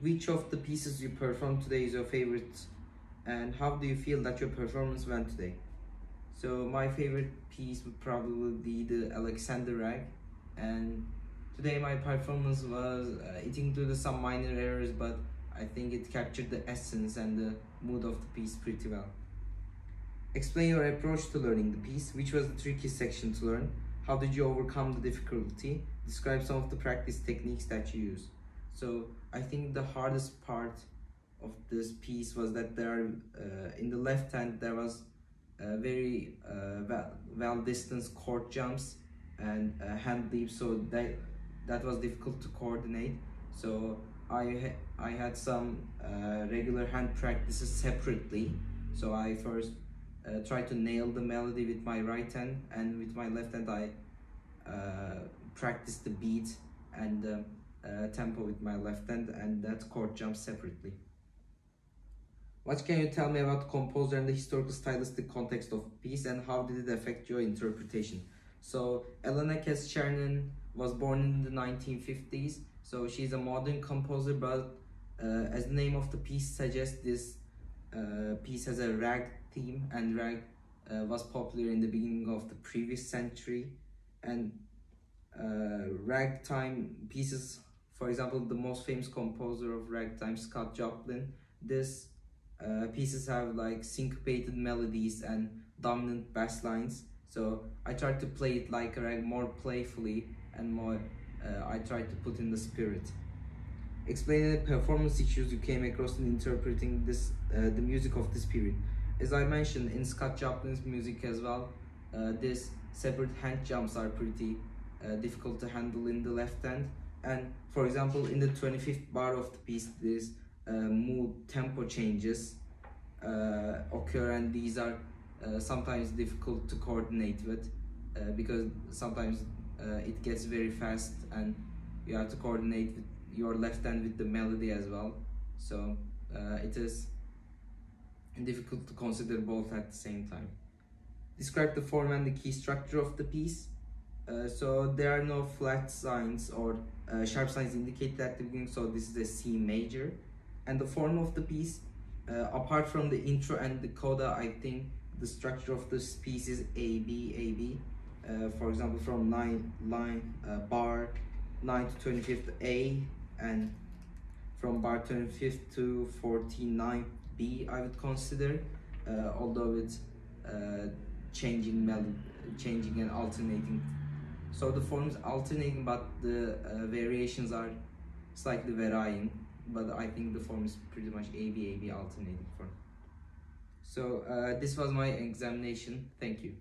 Which of the pieces you performed today is your favorite, and how do you feel that your performance went today? So my favorite piece would probably be the Alexander Rag, and today my performance was eating through some minor errors, but I think it captured the essence and the mood of the piece pretty well. Explain your approach to learning the piece. Which was the trickiest section to learn? How did you overcome the difficulty? Describe some of the practice techniques that you use. So I think the hardest part of this piece was that in the left hand there was very well distanced chord jumps and hand leaps, so that was difficult to coordinate. So I had some regular hand practices separately. So I first tried to nail the melody with my right hand, and with my left hand I practiced the beat and tempo with my left hand, and that chord jump separately. What can you tell me about the composer and the historical stylistic context of the piece, and how did it affect your interpretation? So Elena Keschernin was born in the 1950s, so she's a modern composer, but as the name of the piece suggests, this piece has a rag theme, and rag was popular in the beginning of the previous century. And ragtime pieces, for example, the most famous composer of ragtime, Scott Joplin, this pieces have like syncopated melodies and dominant bass lines. So I tried to play it like a rag more playfully, and more I tried to put in the spirit. Explain the performance issues you came across in interpreting this the music of this period. As I mentioned, in Scott Joplin's music as well, these separate hand jumps are pretty difficult to handle in the left hand. And for example, in the 25th bar of the piece, these mood tempo changes occur, and these are sometimes difficult to coordinate with because sometimes it gets very fast and you have to coordinate with your left hand with the melody as well. So it is difficult to consider both at the same time. Describe the form and the key structure of the piece. So there are no flat signs or sharp signs indicated at the beginning, so this is a C major. And the form of the piece, apart from the intro and the coda, I think the structure of this piece is A B. For example, from bar 9 to 25th A, and from bar 25th to 49th B, I would consider, although it's changing and alternating. So the forms alternating, but the variations are slightly varying. But I think the form is pretty much A B alternating form. So this was my examination. Thank you.